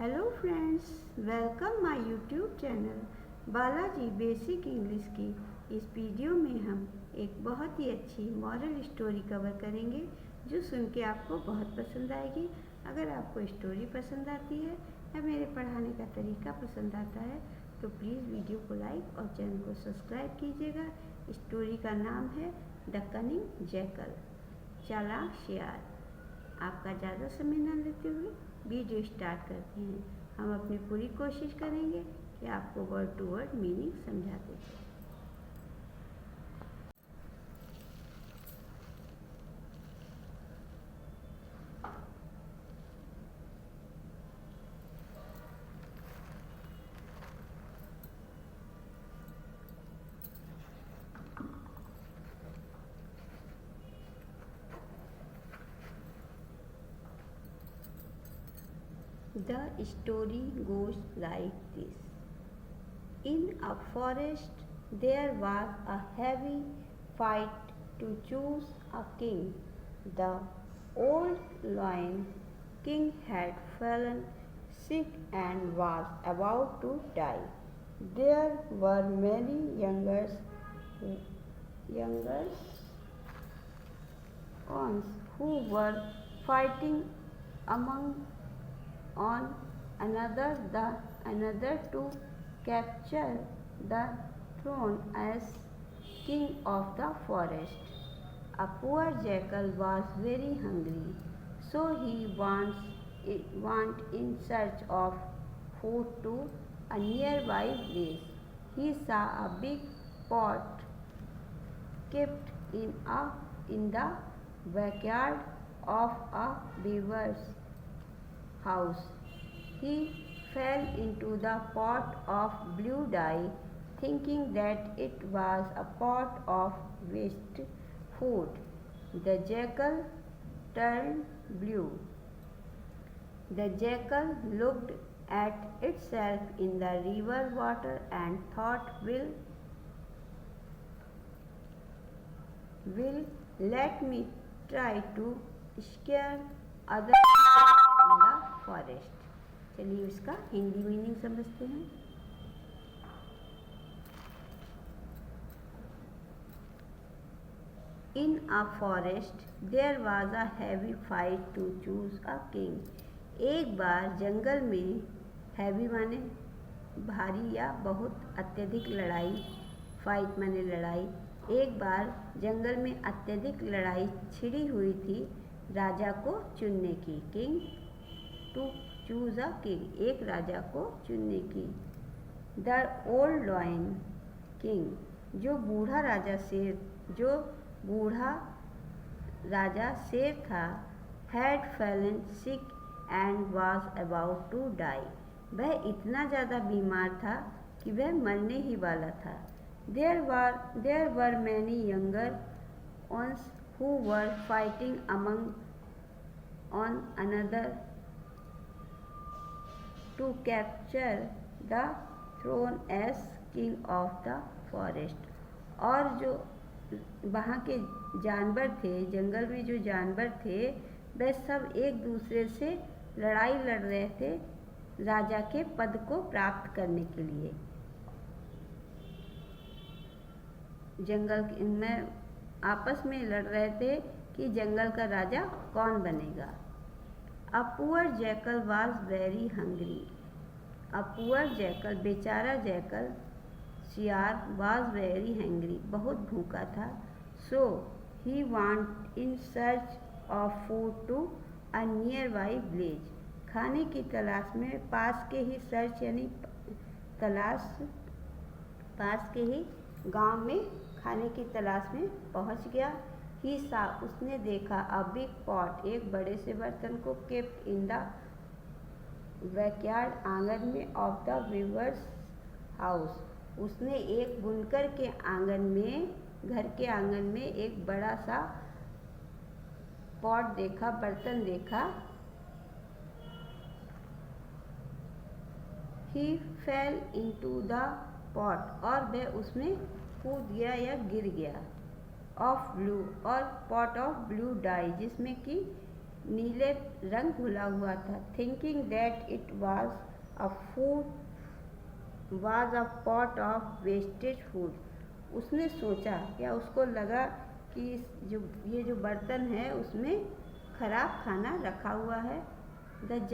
Hello friends, welcome my YouTube channel Balaji basic English की। इस video में हम एक बहुत ही अच्छी मॉरल स्टोरी कवर करेंगे जो सुन के आपको बहुत पसंद आएगी। अगर आपको स्टोरी पसंद आती है या मेरे पढ़ाने का तरीका पसंद आता है तो प्लीज़ वीडियो को लाइक और चैनल को सब्सक्राइब कीजिएगा। स्टोरी का नाम है द कनिंग जैकल, चालाक शियार। आपका ज़्यादा समय न लेते हुए वीडियो स्टार्ट करते हैं। हम अपनी पूरी कोशिश करेंगे कि आपको वर्ड टू वर्ड मीनिंग समझाते हैं। The story goes like this. In a forest there was a heavy fight to choose a king. The old lion king had fallen sick and was about to die. There were many younger ones who were fighting among on another to capture the throne as king of the forest. A poor jackal was very hungry, so he went in search of food to a nearby village. He saw a big pot kept in the backyard of a beaver's house. He fell into the pot of blue dye, thinking that it was a pot of waste food. The jackal turned blue. The jackal looked at itself in the river water and thought, will let me try to scare other in the forest. चलिए इसका Hindi meaning समझते हैं। In a forest there was a heavy fight to choose a king. एक बार जंगल में, heavy माने भारी या बहुत अत्यधिक लड़ाई, फाइट माने लड़ाई। एक बार जंगल में अत्यधिक लड़ाई छिड़ी हुई थी राजा को चुनने की। King to choose a king, एक राजा को चुनने की। द ओल्ड लॉयन किंग, जो बूढ़ा राजा शेर था, had fallen sick and was about to die, वह इतना ज़्यादा बीमार था कि वह मरने ही वाला था। There were many younger ones who were fighting among on another to capture the throne as king of the forest. और जो वहाँ के जानवर थे, जंगल में जो जानवर थे, वे सब एक दूसरे से लड़ाई लड़ रहे थे राजा के पद को प्राप्त करने के लिए। जंगल में आपस में लड़ रहे थे कि जंगल का राजा कौन बनेगा। A poor jackal was very hungry. A poor jackal, बेचारा जैकल, शियार, वाज वेरी हैंग्री, बहुत भूखा था। So he went in search of food to a nearby village, खाने की तलाश में पास के ही सर्च यानी तलाश, पास के ही गांव में खाने की तलाश में पहुंच गया। ही सा, उसने देखा, अ बिग पॉट, एक बड़े से बर्तन को, केप्ट इन द बैकयार्ड, आंगन में, ऑफ द वीवर्स हाउस, उसने एक बुनकर के आंगन में, घर के आंगन में एक बड़ा सा पॉट देखा, बर्तन देखा। ही फेल इनटू द पॉट, और वह उसमें कूद गया या गिर गया। ऑफ ब्लू, और पॉट ऑफ ब्लू डाई, जिसमें कि नीले रंग घुला हुआ था। Thinking that it was a food was a pot of wastage food, उसने सोचा या उसको लगा कि ये जो बर्तन है उसमें खराब खाना रखा हुआ है। द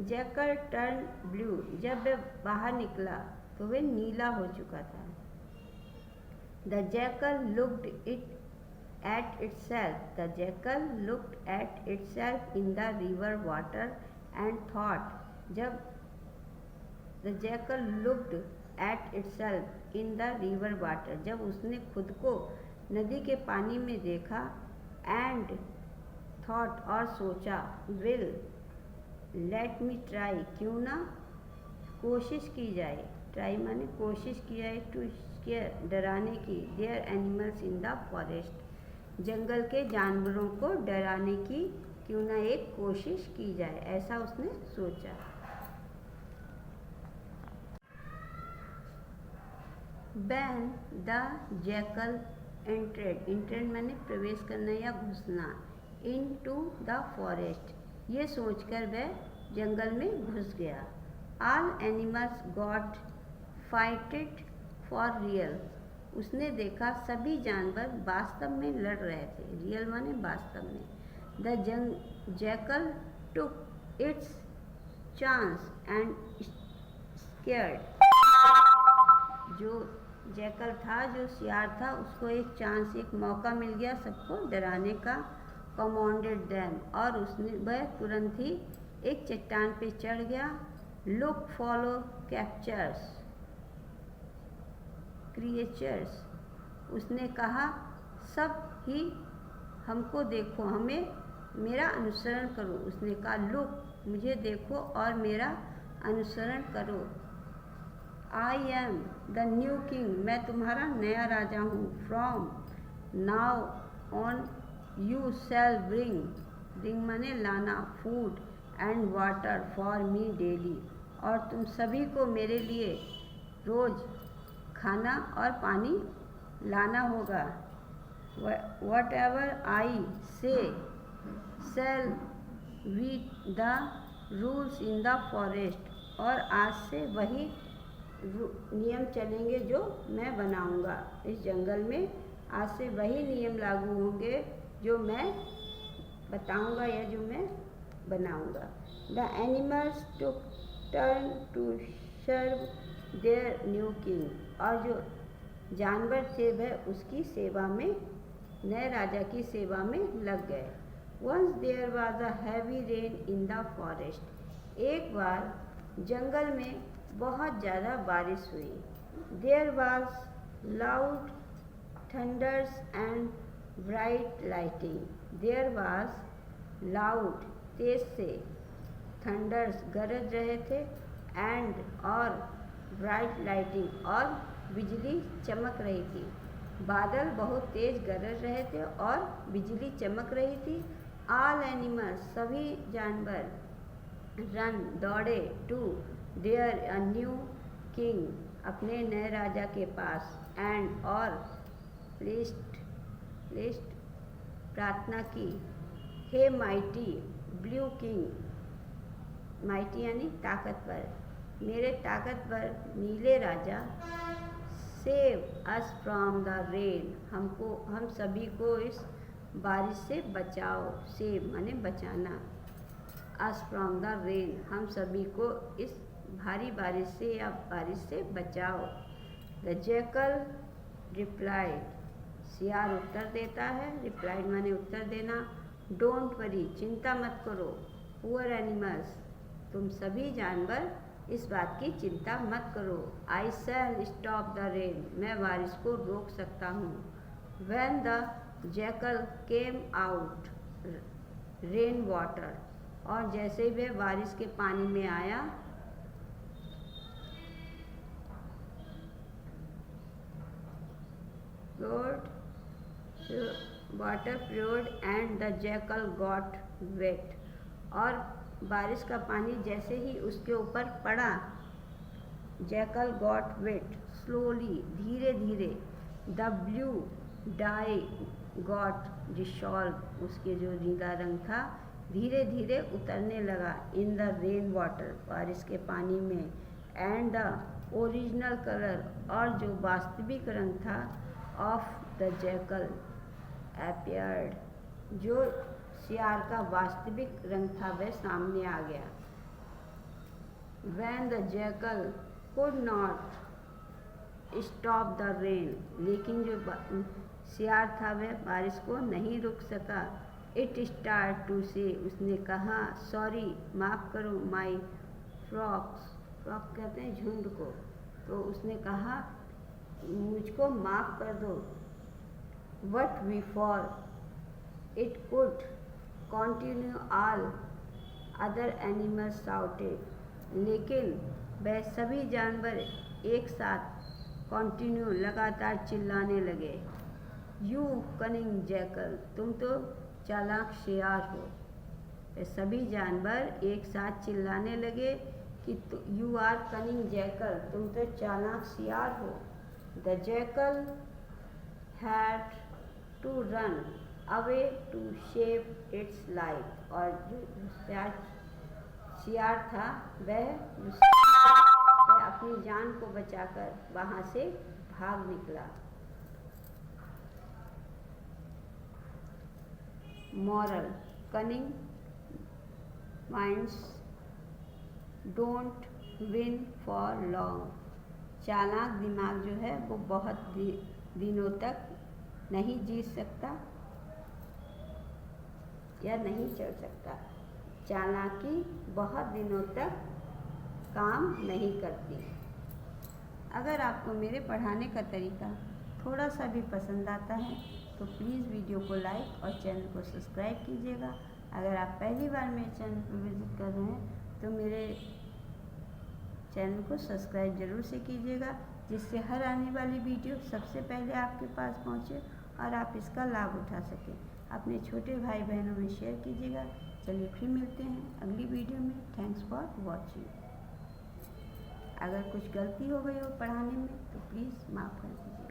जैकल टर्न ब्लू, जब वह बाहर निकला तो वह नीला हो चुका था। The jackal looked it at itself. The jackal looked at itself in the river water and thought. जब the jackal looked at itself in the river water, जब उसने खुद को नदी के पानी में देखा, and thought और सोचा, will let me try, क्यों ना कोशिश की जाए। try माने कोशिश की जाए, to scare डराने की, their animals in the forest, जंगल के जानवरों को डराने की क्यों ना एक कोशिश की जाए, ऐसा उसने सोचा। When the jackal entered माने प्रवेश करना या घुसना, into the forest, ये सोचकर वह जंगल में घुस गया। All animals got fighted for real, उसने देखा सभी जानवर वास्तव में लड़ रहे थे। रियल माने वास्तव में। The jackal took its chance and scared, जो जैकल था, जो सियार था, उसको एक चांस, एक मौका मिल गया सबको डराने का। कमांडेड देम, और उसने वह तुरंत ही एक चट्टान पे चढ़ गया। लुक फॉलो कैप्चर्स क्रिएचर्स, उसने कहा सब ही हमको देखो, हमें मेरा अनुसरण करो। उसने कहा लुक, मुझे देखो और मेरा अनुसरण करो। I am the new king, मैं तुम्हारा नया राजा हूँ। From now on you shall bring माने लाना, food and water for me daily, और तुम सभी को मेरे लिए रोज़ खाना और पानी लाना होगा। What ever I say shall be the rules in the forest, और आज से वही नियम चलेंगे जो मैं बनाऊंगा इस जंगल में। आज से वही नियम लागू होंगे जो मैं बताऊंगा या जो मैं बनाऊंगा। The animals took turn to serve their new king, और जो जानवर थे वह उसकी सेवा में, नए राजा की सेवा में लग गए। Once there was a heavy rain in the forest, एक बार जंगल में बहुत ज़्यादा बारिश हुई। There was loud thunders and bright lighting, there was loud तेज से, थंडर्स गरज रहे थे, एंड और ब्राइट लाइटिंग और बिजली चमक रही थी। बादल बहुत तेज गरज रहे थे और बिजली चमक रही थी। ऑल एनिमल्स, सभी जानवर, रन दौड़े, to their a new king, अपने नए राजा के पास, एंड और लिस्ट प्रार्थना की, हे माइटी ब्लू किंग, माइटी यानी ताकतवर, मेरे ताकतवर नीले राजा, save us from the rain, हम सभी को इस बारिश से बचाओ। सेव माने बचाना, अस फ्रॉम द रेन, हम सभी को इस भारी बारिश से या बारिश से बचाओ। द जैकल रिप्लाइड, सियार उत्तर देता है, रिप्लाइड माने उत्तर देना, डोंट वरी, चिंता मत करो, पुअर एनिमल्स, तुम सभी जानवर इस बात की चिंता मत करो। I shall stop the rain, मैं बारिश को रोक सकता हूँ। When the jackal came out rain water, और जैसे ही वह बारिश के पानी में आया, water flowed and the jackal got wet, और बारिश का पानी जैसे ही उसके ऊपर पड़ा, जैकल गॉट वेट स्लोली, धीरे धीरे, the blue die got dissolve, उसके जो नीला रंग था धीरे धीरे उतरने लगा इन द रेन वाटर, बारिश के पानी में, एंड द ओरिजिनल कलर, और जो वास्तविक रंग था, ऑफ द जैकल अपीयर्ड, जो सियार का वास्तविक रंग था वह सामने आ गया। When the jackal could not stop the rain, लेकिन जो सियार था वह बारिश को नहीं रोक सका। It started to say, उसने कहा, सॉरी, माफ़ करो, माई फ्रॉक्स, फ्रॉक कहते हैं झुंड को, तो उसने कहा मुझको माफ़ कर दो। What we for it could continue, all other animals shouted, लेकिन वह सभी जानवर एक साथ कंटिन्यू लगातार चिल्लाने लगे। यू कनिंग जैकल, तुम तो चालाक शेर हो। वह सभी जानवर एक साथ चिल्लाने लगे कि यू आर कनिंग जैकल, तुम तो चालाक शेर हो। The jackal had to run away to save its life, और जो सियार था वह अपनी जान को बचाकर वहाँ से भाग निकला। Moral, cunning minds don't win for long, चालाक दिमाग जो है वो बहुत दिनों तक नहीं जीत सकता या नहीं चल सकता। चालाकी बहुत दिनों तक काम नहीं करती। अगर आपको मेरे पढ़ाने का तरीका थोड़ा सा भी पसंद आता है तो प्लीज़ वीडियो को लाइक और चैनल को सब्सक्राइब कीजिएगा। अगर आप पहली बार मेरे चैनल पर विजिट कर रहे हैं तो मेरे चैनल को सब्सक्राइब ज़रूर से कीजिएगा, जिससे हर आने वाली वीडियो सबसे पहले आपके पास पहुंचे और आप इसका लाभ उठा सकें। अपने छोटे भाई बहनों में शेयर कीजिएगा। चलिए फिर मिलते हैं अगली वीडियो में। Thanks for watching. अगर कुछ गलती हो गई हो पढ़ाने में तो प्लीज़ माफ़ कर दीजिए।